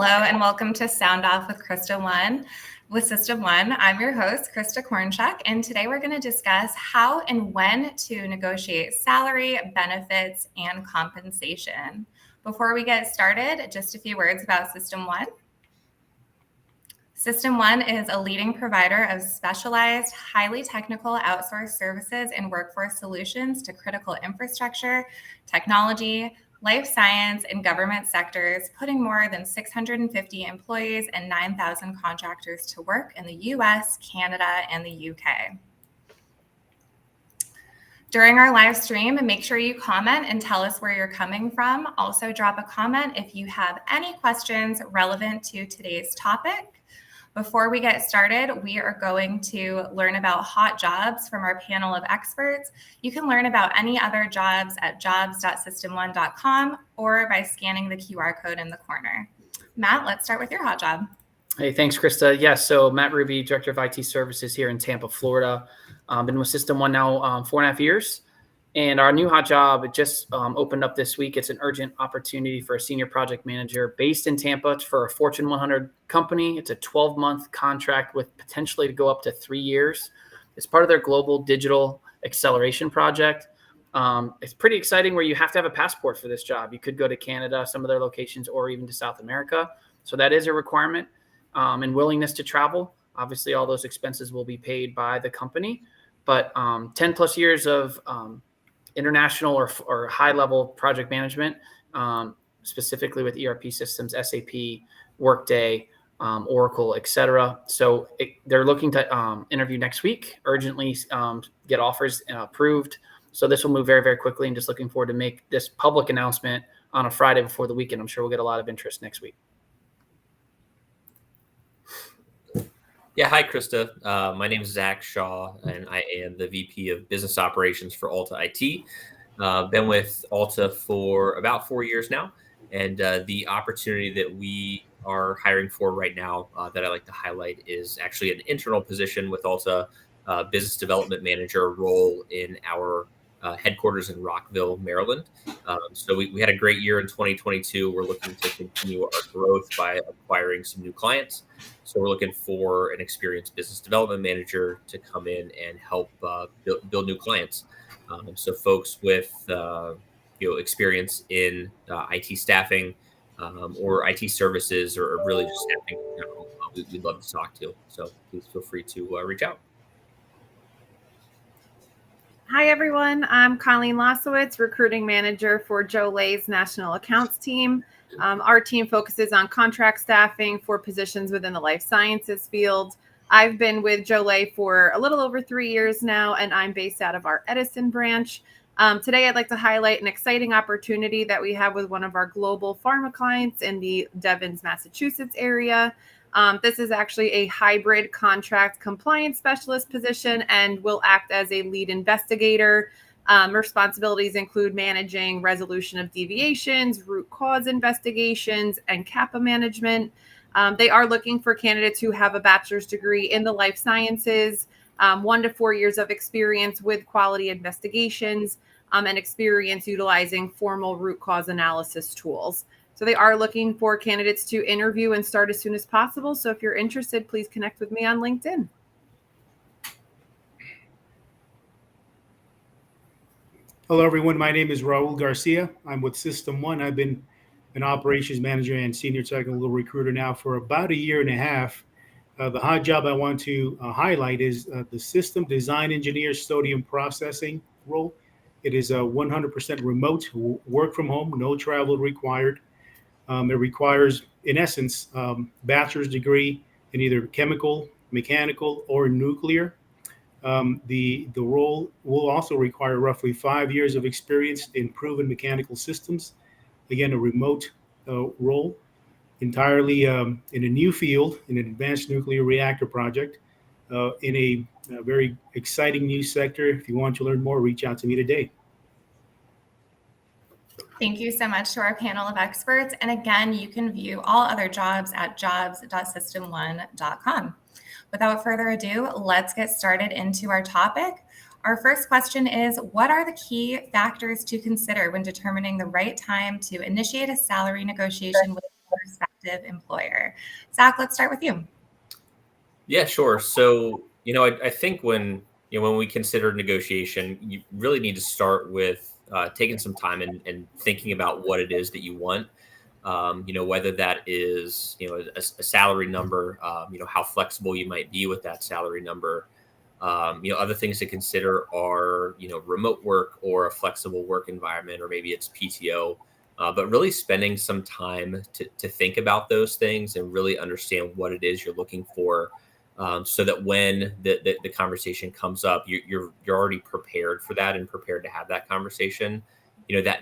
Hello and welcome to Sound Off with Krista One. With System One, I'm your host, Krista Kornchuk, and today we're going to discuss how and when to negotiate salary, benefits, and compensation. Before we get started, just a few words about System One. System One is a leading provider of specialized, highly technical outsourced services and workforce solutions to critical infrastructure, technology, life science, and government sectors, putting more than 650 employees and 9,000 contractors to work in the US, Canada, and the UK. During our live stream, make sure you comment and tell us where you're coming from. Also, drop a comment if you have any questions relevant to today's topic. Before we get started, we are going to learn about hot jobs from our panel of experts. You can learn about any other jobs at jobs.system1.com or by scanning the QR code in the corner. Matt, let's start with your hot job. Hey, thanks, Krista. Yes, so Matt Ruby, Director of IT Services here in Tampa, Florida. Been with System One now 4.5 years. And our new hot job, it just opened up this week. It's an urgent opportunity for a senior project manager based in Tampa for a Fortune 100 company. It's a 12-month contract with potentially to go up to 3 years. It's part of their global digital acceleration project. It's pretty exciting where you have to have a passport for this job. You could go to Canada, some of their locations, or even to South America. So that is a requirement and willingness to travel. Obviously, all those expenses will be paid by the company. But 10 plus years of international or high-level project management, specifically with ERP systems, SAP, Workday, Oracle, et cetera. So they're looking to interview next week, urgently get offers approved. So this will move very, very quickly, and just looking forward to make this public announcement on a Friday before the weekend. I'm sure we'll get a lot of interest next week. Yeah, hi, Krista. My name is Zach Shaw, and I am the VP of Business Operations for ALTA IT. Been with ALTA for about 4 years now, and the opportunity that we are hiring for right now that I like to highlight is actually an internal position with ALTA, Business Development Manager role in our headquarters in Rockville, Maryland. So we had a great year in 2022. We're looking to continue our growth by acquiring some new clients. So we're looking for an experienced business development manager to come in and help build new clients. So folks with experience in IT staffing or IT services or really just staffing, we'd love to talk to. So please feel free to reach out. Hi, everyone. I'm Colleen Losowitz, recruiting manager for Joule's national accounts team. Our team focuses on contract staffing for positions within the life sciences field. I've been with Joule for a little over 3 years now, and I'm based out of our Edison branch. Today, I'd like to highlight an exciting opportunity that we have with one of our global pharma clients in the Devens, Massachusetts area. This is actually a hybrid contract compliance specialist position and will act as a lead investigator. Responsibilities include managing resolution of deviations, root cause investigations, and CAPA management. They are looking for candidates who have a bachelor's degree in the life sciences, 1 to 4 years of experience with quality investigations, and experience utilizing formal root cause analysis tools. So they are looking for candidates to interview and start as soon as possible. So if you're interested, please connect with me on LinkedIn. Hello, everyone. My name is Raul Garcia. I'm with System One. I've been an operations manager and senior technical recruiter now for about 1.5 years. The hot job I want to highlight is the system design engineer sodium processing role. It is a 100% remote, work from home, no travel required. It requires, in essence, bachelor's degree in either chemical, mechanical, or nuclear. The role will also require roughly 5 years of experience in proven mechanical systems. Again, a remote role, entirely in a new field, in an advanced nuclear reactor project, in a very exciting new sector. If you want to learn more, reach out to me today. Thank you so much to our panel of experts. And again, you can view all other jobs at jobs.system1.com. Without further ado, let's get started into our topic. Our first question is, what are the key factors to consider when determining the right time to initiate a salary negotiation with a prospective employer. Zach, let's start with you. Yeah, sure. So, I think when we consider negotiation, you really need to start with taking some time and thinking about what it is that you want. Whether that is, a salary number, how flexible you might be with that salary number. Other things to consider are, remote work or a flexible work environment, or maybe it's PTO. But really spending some time to think about those things and really understand what it is you're looking for, so that when the conversation comes up, you're already prepared for that and prepared to have that conversation.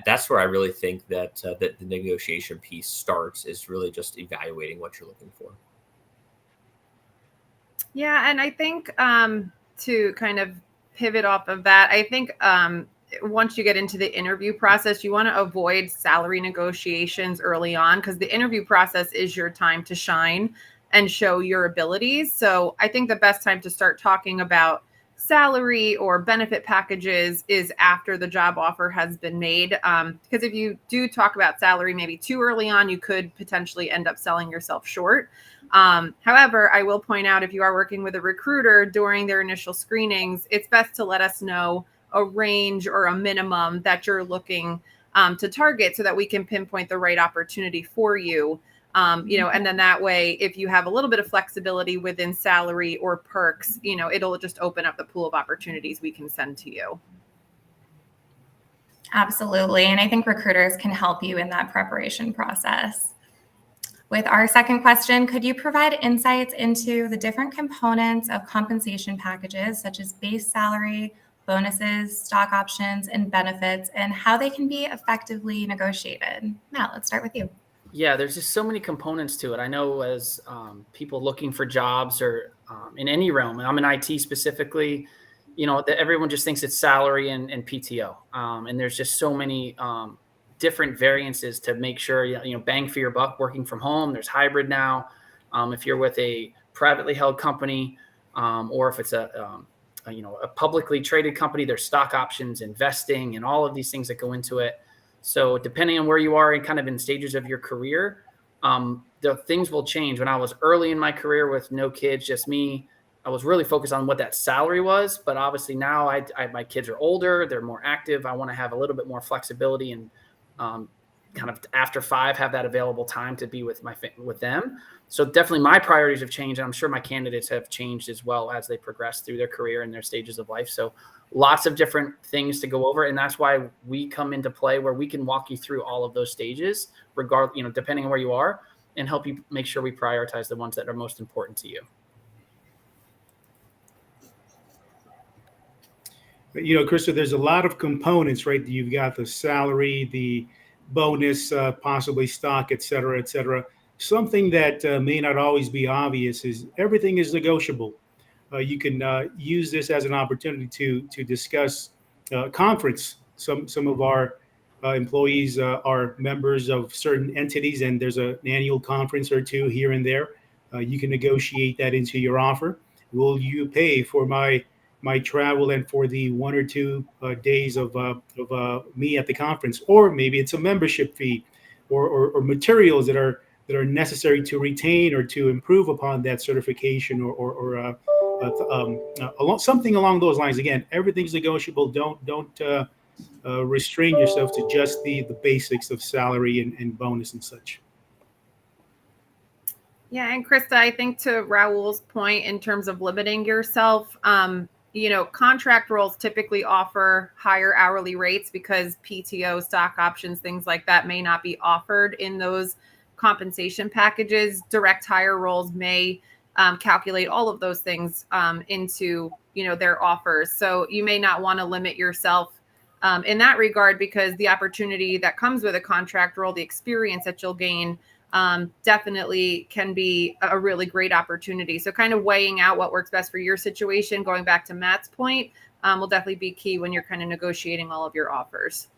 That's where I really think that the negotiation piece starts, is really just evaluating what you're looking for. Yeah, and I think to kind of pivot off of that, I think once you get into the interview process, you want to avoid salary negotiations early on, because the interview process is your time to shine and show your abilities. So I think the best time to start talking about salary or benefit packages is after the job offer has been made. Because if you do talk about salary maybe too early on, you could potentially end up selling yourself short. However, I will point out, if you are working with a recruiter during their initial screenings, it's best to let us know a range or a minimum that you're looking to target, so that we can pinpoint the right opportunity for you. And then that way, if you have a little bit of flexibility within salary or perks, it'll just open up the pool of opportunities we can send to you. Absolutely. And I think recruiters can help you in that preparation process. With our second question, could you provide insights into the different components of compensation packages, such as base salary, bonuses, stock options, and benefits, and how they can be effectively negotiated? Matt, let's start with you. Yeah, there's just so many components to it. I know as people looking for jobs, or in any realm, I'm in IT specifically, that everyone just thinks it's salary and PTO. And there's just so many different variances to make sure, bang for your buck working from home. There's hybrid now. If you're with a privately held company, or if it's a publicly traded company, there's stock options, investing, and all of these things that go into it. So depending on where you are and kind of in stages of your career, the things will change. When I was early in my career with no kids, just me, I was really focused on what that salary was. But obviously now my kids are older, they're more active. I want to have a little bit more flexibility and kind of after 5 have that available time to be with them. So definitely my priorities have changed. And I'm sure my candidates have changed as well as they progress through their career and their stages of life. So lots of different things to go over. And that's why we come into play, where we can walk you through all of those stages, depending on where you are, and help you make sure we prioritize the ones that are most important to you. Krista, there's a lot of components, right? You've got the salary, the bonus, possibly stock, et cetera, et cetera. Something that may not always be obvious is everything is negotiable. You can use this as an opportunity to discuss conference. Some of our employees are members of certain entities, and there's an annual conference or two here and there. You can negotiate that into your offer. Will you pay for my travel and for the 1 or 2 days of me at the conference? Or maybe it's a membership fee, or materials that are necessary to retain or to improve upon that certification, or something along those lines. Again, everything's negotiable. Don't restrain yourself to just the basics of salary and bonus and such. Yeah, and Krista, I think to Raul's point in terms of limiting yourself, contract roles typically offer higher hourly rates because PTO, stock options, things like that may not be offered in those compensation packages. Direct hire roles may calculate all of those things into their offers. So you may not want to limit yourself in that regard, because the opportunity that comes with a contract role, the experience that you'll gain, definitely can be a really great opportunity. So kind of weighing out what works best for your situation, going back to Matt's point, will definitely be key when you're kind of negotiating all of your offers.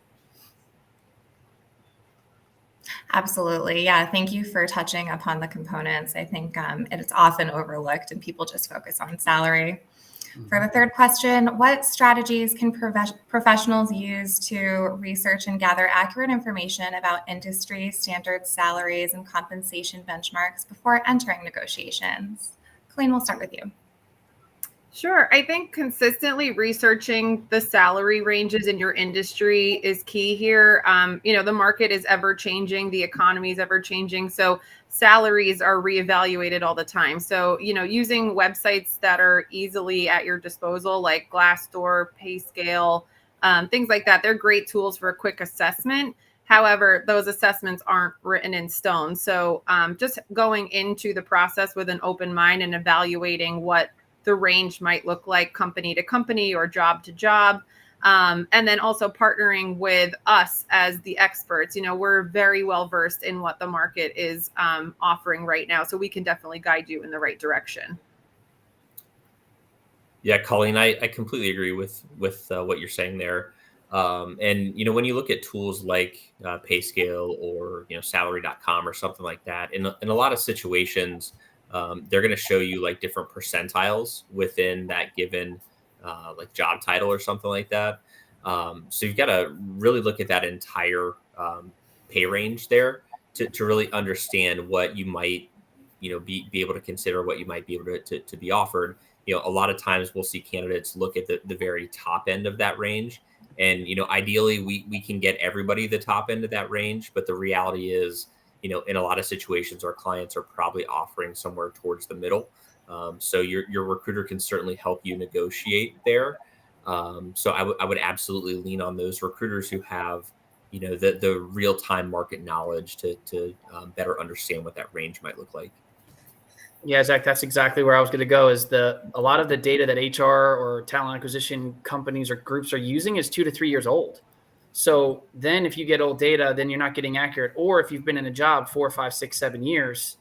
Absolutely. Yeah. Thank you for touching upon the components. I think it's often overlooked and people just focus on salary. For the third question, what strategies can professionals use to research and gather accurate information about industry standards, salaries, and compensation benchmarks before entering negotiations? Colleen, we'll start with you. Sure. I think consistently researching the salary ranges in your industry is key here. The market is ever changing, the economy is ever changing. So salaries are reevaluated all the time. So, using websites that are easily at your disposal, like Glassdoor, PayScale, things like that, they're great tools for a quick assessment. However, those assessments aren't written in stone. So just going into the process with an open mind and evaluating what the range might look like company to company or job to job. And then also partnering with us as the experts. We're very well versed in what the market is offering right now. So we can definitely guide you in the right direction. Yeah, Colleen, I completely agree with what you're saying there. And when you look at tools like PayScale or Salary.com or something like that, in a lot of situations, they're going to show you like different percentiles within that given like job title or something like that. So you've got to really look at that entire pay range there to really understand what you might be able to consider, what you might be able to be offered. A lot of times we'll see candidates look at the very top end of that range. And, ideally we can get everybody the top end of that range. But the reality is, in a lot of situations, our clients are probably offering somewhere towards the middle. So your recruiter can certainly help you negotiate there. So I would absolutely lean on those recruiters who have, the real-time market knowledge to better understand what that range might look like. Yeah, Zach, that's exactly where I was going to go. A lot of the data that HR or talent acquisition companies or groups are using is 2 to 3 years old. So then if you get old data, then you're not getting accurate. Or if you've been in a job 4, 5, 6, 7 years,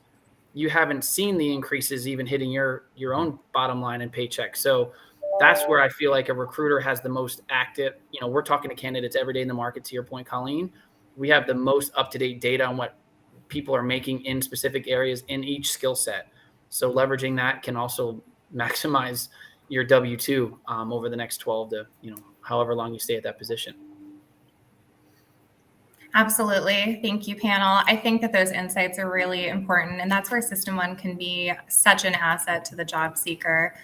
you haven't seen the increases even hitting your own bottom line and paycheck. So that's where I feel like a recruiter has the most active. We're talking to candidates every day in the market, to your point, Colleen. We have the most up-to-date data on what people are making in specific areas in each skill set. So leveraging that can also maximize your W-2 over the next 12 to, however long you stay at that position. Absolutely. Thank you, panel. I think that those insights are really important, and that's where System 1 can be such an asset to the job seeker.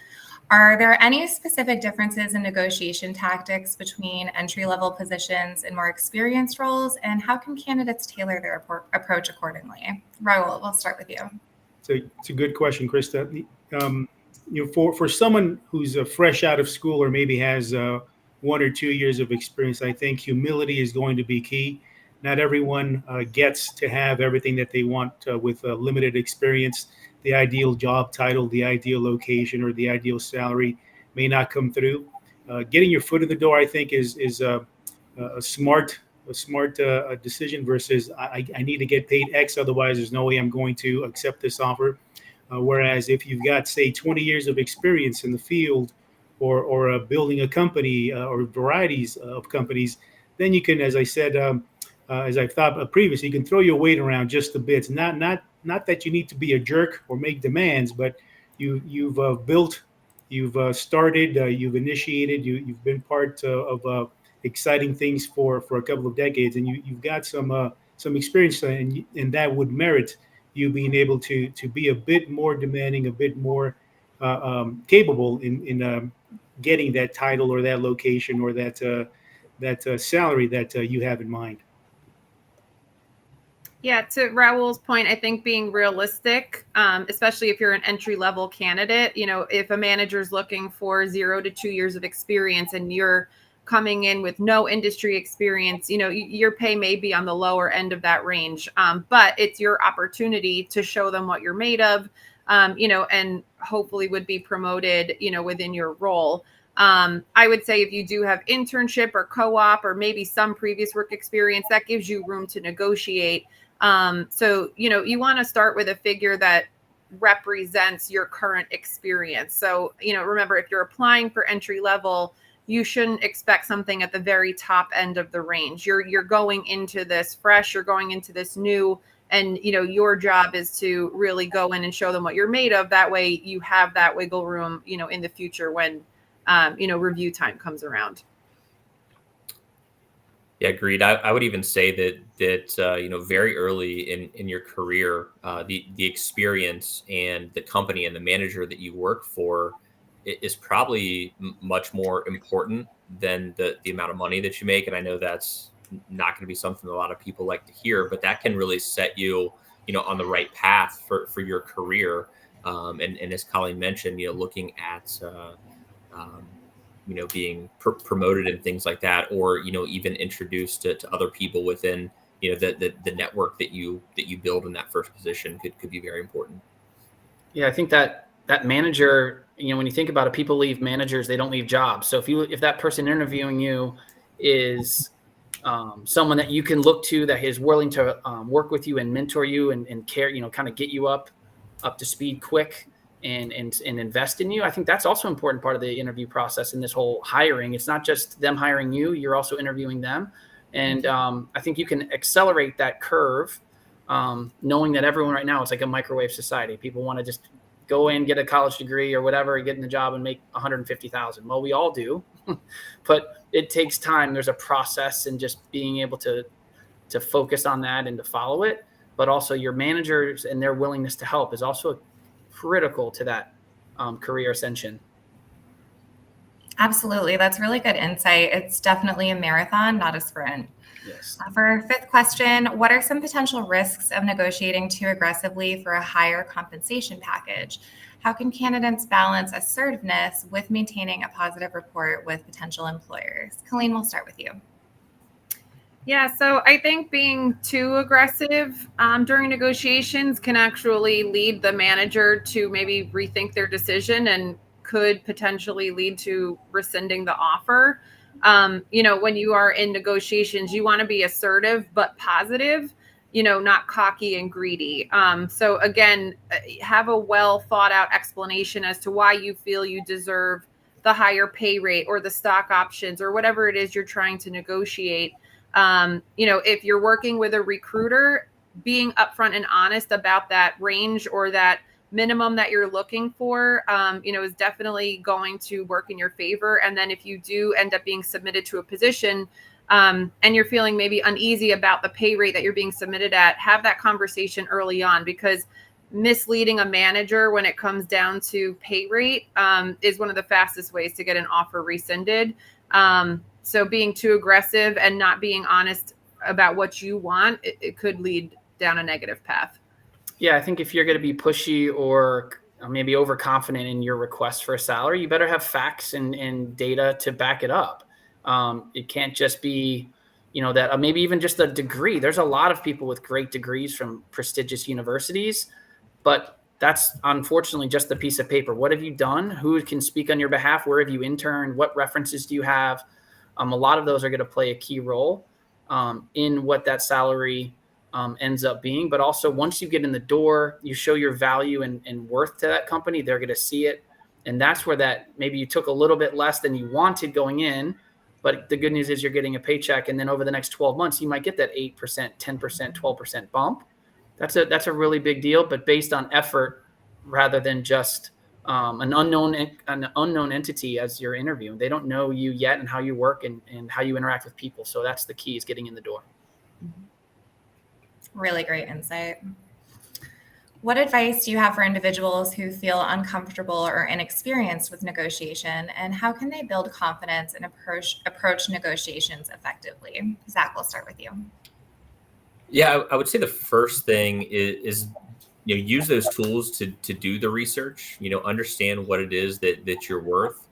Are there any specific differences in negotiation tactics between entry-level positions and more experienced roles, and how can candidates tailor their approach accordingly? Raul, we'll start with you. It's a good question, Krista. For someone who's fresh out of school or maybe has 1 or 2 years of experience, I think humility is going to be key. Not everyone gets to have everything that they want with limited experience. The ideal job title, the ideal location, or the ideal salary may not come through. Getting your foot in the door, I think, is a smart decision versus I need to get paid X, otherwise there's no way I'm going to accept this offer. Whereas if you've got, say, 20 years of experience in the field or building a company or varieties of companies, then you can, as I said, as I've thought previously, you can throw your weight around just a bit. Not that you need to be a jerk or make demands, but you've built, you've started, you've initiated, you've been part of exciting things for a couple of decades, and you've got some experience, and that would merit you being able to be a bit more demanding, a bit more capable in getting that title or that location or that salary that you have in mind. Yeah, to Raul's point, I think being realistic, especially if you're an entry-level candidate, if a manager's looking for 0 to 2 years of experience and you're coming in with no industry experience, your pay may be on the lower end of that range. But it's your opportunity to show them what you're made of, and hopefully would be promoted, within your role. I would say if you do have internship or co-op or maybe some previous work experience, that gives you room to negotiate. So, you want to start with a figure that represents your current experience. So, remember, if you're applying for entry level, you shouldn't expect something at the very top end of the range. You're going into this fresh, you're going into this new, and, your job is to really go in and show them what you're made of. That way you have that wiggle room, in the future when review time comes around. Yeah, agreed. I would even say that very early in your career, the experience and the company and the manager that you work for is probably much more important than the amount of money that you make. And I know that's not going to be something a lot of people like to hear, but that can really set you, on the right path for your career. And as Colleen mentioned, looking at being promoted and things like that, or even introduced to other people within the network that you build in that first position could be very important. Yeah, I think that manager, when you think about it, people leave managers, they don't leave jobs. So if that person interviewing you is someone that you can look to, that is willing to work with you and mentor you and care, kind of get you up to speed quick and invest in you. I think that's also an important part of the interview process in this whole hiring. It's not just them hiring you, you're also interviewing them. And I think you can accelerate that curve, knowing that everyone right now, it's like a microwave society. People want to just go in, get a college degree or whatever, get in the job and make $150,000. Well, we all do, but it takes time. There's a process, and just being able to focus on that and to follow it. But also your managers and their willingness to help is also critical to that career ascension. Absolutely. That's really good insight. It's definitely a marathon, not a sprint. Yes. For our fifth question, what are some potential risks of negotiating too aggressively for a higher compensation package? How can candidates balance assertiveness with maintaining a positive rapport with potential employers? Colleen, we'll start with you. Yeah, so I think being too aggressive during negotiations can actually lead the manager to maybe rethink their decision and could potentially lead to rescinding the offer. When you are in negotiations, you want to be assertive but positive, not cocky and greedy. So again, have a well thought out explanation as to why you feel you deserve the higher pay rate or the stock options or whatever it is you're trying to negotiate. If you're working with a recruiter, being upfront and honest about that range or that minimum that you're looking for, is definitely going to work in your favor. And then if you do end up being submitted to a position, and you're feeling maybe uneasy about the pay rate that you're being submitted at, have that conversation early on, because misleading a manager when it comes down to pay rate is one of the fastest ways to get an offer rescinded. So being too aggressive and not being honest about what you want, it could lead down a negative path. Yeah, I think if you're going to be pushy or maybe overconfident in your request for a salary, you better have facts and data to back it up. It can't just be, that maybe even just a degree. There's a lot of people with great degrees from prestigious universities, but that's unfortunately just a piece of paper. What have you done? Who can speak on your behalf? Where have you interned? What references do you have? A lot of those are going to play a key role in what that salary ends up being. But also, once you get in the door, you show your value and worth to that company, they're going to see it. And that's where that maybe you took a little bit less than you wanted going in. But the good news is you're getting a paycheck. And then over the next 12 months, you might get that 8%, 10%, 12% bump. That's a really big deal, but based on effort rather than just an unknown entity as you're interviewing. They don't know you yet and how you work and how you interact with people. So that's the key, is getting in the door. Really great insight. What advice do you have for individuals who feel uncomfortable or inexperienced with negotiation, and how can they build confidence and approach negotiations effectively? Zach, we'll start with you. Yeah, I would say the first thing is use those tools to do the research. Understand what it is that you're worth.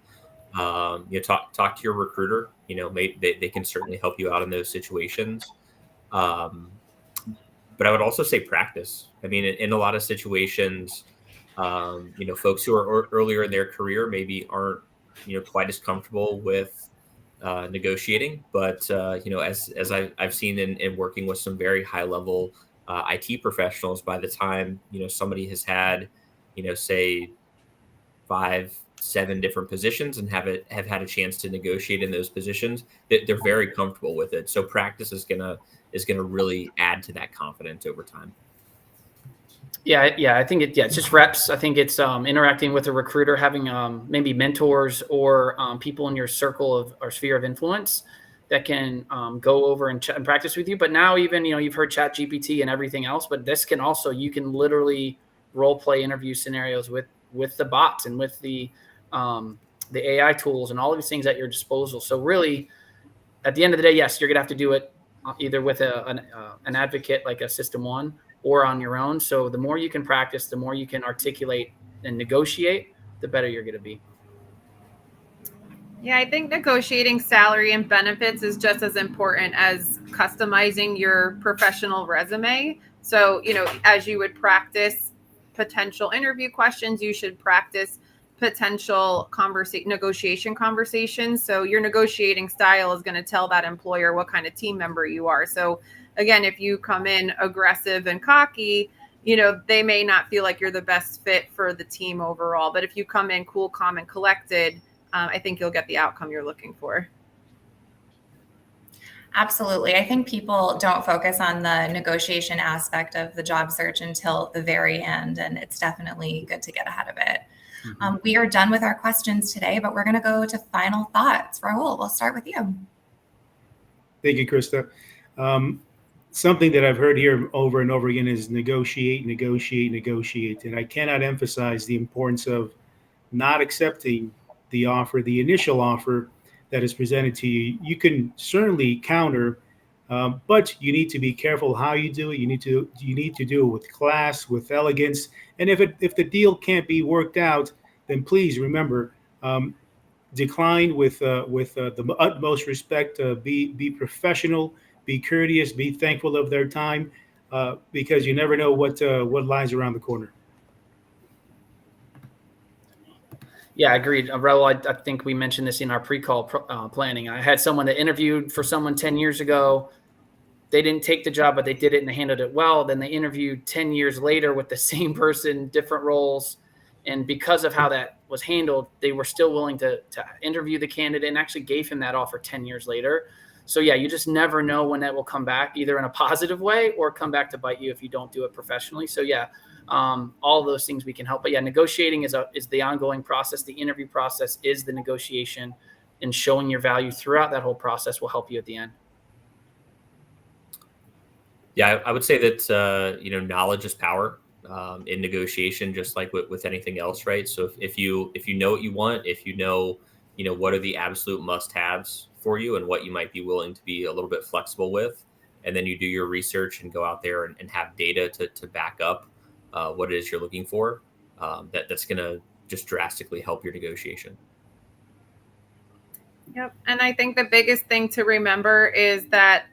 Talk to your recruiter. They can certainly help you out in those situations. But I would also say practice. I mean, in a lot of situations, folks who are earlier in their career maybe aren't quite as comfortable with negotiating. But as I've seen in working with some very high level IT professionals, by the time somebody has had say 5-7 different positions and have had a chance to negotiate in those positions, they're very comfortable with it. So practice is gonna really add to that confidence over time. Yeah. I think it's just reps. I think it's interacting with a recruiter, having maybe mentors or people in your circle of or sphere of influence that can go over and practice with you. But now even, you've heard Chat GPT and everything else, but this can also, you can literally role play interview scenarios with the bots and with the AI tools and all of these things at your disposal. So really, at the end of the day, yes, you're going to have to do it either with an advocate like a System 1 or on your own. So the more you can practice, the more you can articulate and negotiate, the better you're going to be. Yeah, I think negotiating salary and benefits is just as important as customizing your professional resume. So, as you would practice potential interview questions, you should practice potential negotiation conversations. So your negotiating style is going to tell that employer what kind of team member you are. So again, if you come in aggressive and cocky, they may not feel like you're the best fit for the team overall. But if you come in cool, calm, and collected, I think you'll get the outcome you're looking for. Absolutely. I think people don't focus on the negotiation aspect of the job search until the very end, and it's definitely good to get ahead of it. Mm-hmm. We are done with our questions today, but we're going to go to final thoughts. Raul, we'll start with you. Thank you, Krista. Something that I've heard here over and over again is negotiate, negotiate, negotiate. And I cannot emphasize the importance of not accepting the offer, the initial offer that is presented to you. You can certainly counter, but you need to be careful how you do it. You need to do it with class, with elegance. And if the deal can't be worked out, then please remember, decline with the utmost respect. Be professional, be courteous, be thankful of their time, because you never know what lies around the corner. Yeah, agreed. Raul, I think we mentioned this in our pre-call planning. I had someone that interviewed for someone 10 years ago. They didn't take the job, but they did it and they handled it well. Then they interviewed 10 years later with the same person, different roles. And because of how that was handled, they were still willing to interview the candidate and actually gave him that offer 10 years later. So yeah, you just never know when that will come back, either in a positive way or come back to bite you if you don't do it professionally. So yeah, all of those things we can help. But yeah, negotiating is the ongoing process. The interview process is the negotiation, and showing your value throughout that whole process will help you at the end. Yeah, I would say that, knowledge is power in negotiation, just like with anything else, right? So if you know what you want, if you know what are the absolute must-haves for you and what you might be willing to be a little bit flexible with, and then you do your research and go out there and have data to back up what it is you're looking for, that's going to just drastically help your negotiation. Yep. And I think the biggest thing to remember is that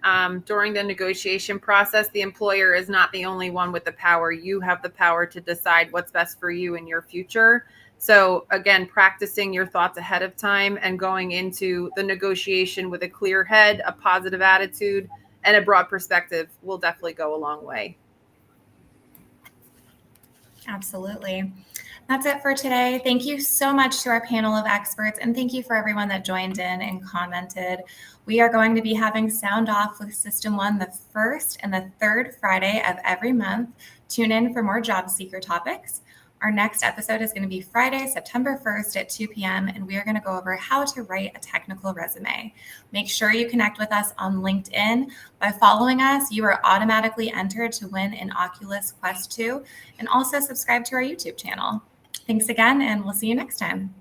during the negotiation process, the employer is not the only one with the power. You have the power to decide what's best for you in your future. So again, practicing your thoughts ahead of time and going into the negotiation with a clear head, a positive attitude, and a broad perspective will definitely go a long way. Absolutely. That's it for today. Thank you so much to our panel of experts, and thank you for everyone that joined in and commented. We are going to be having Sound Off with System 1 the first and the third Friday of every month. Tune in for more job seeker topics. Our next episode is going to be Friday, September 1st at 2 p.m., and we are going to go over how to write a technical resume. Make sure you connect with us on LinkedIn. By following us, you are automatically entered to win an Oculus Quest 2, and also subscribe to our YouTube channel. Thanks again, and we'll see you next time.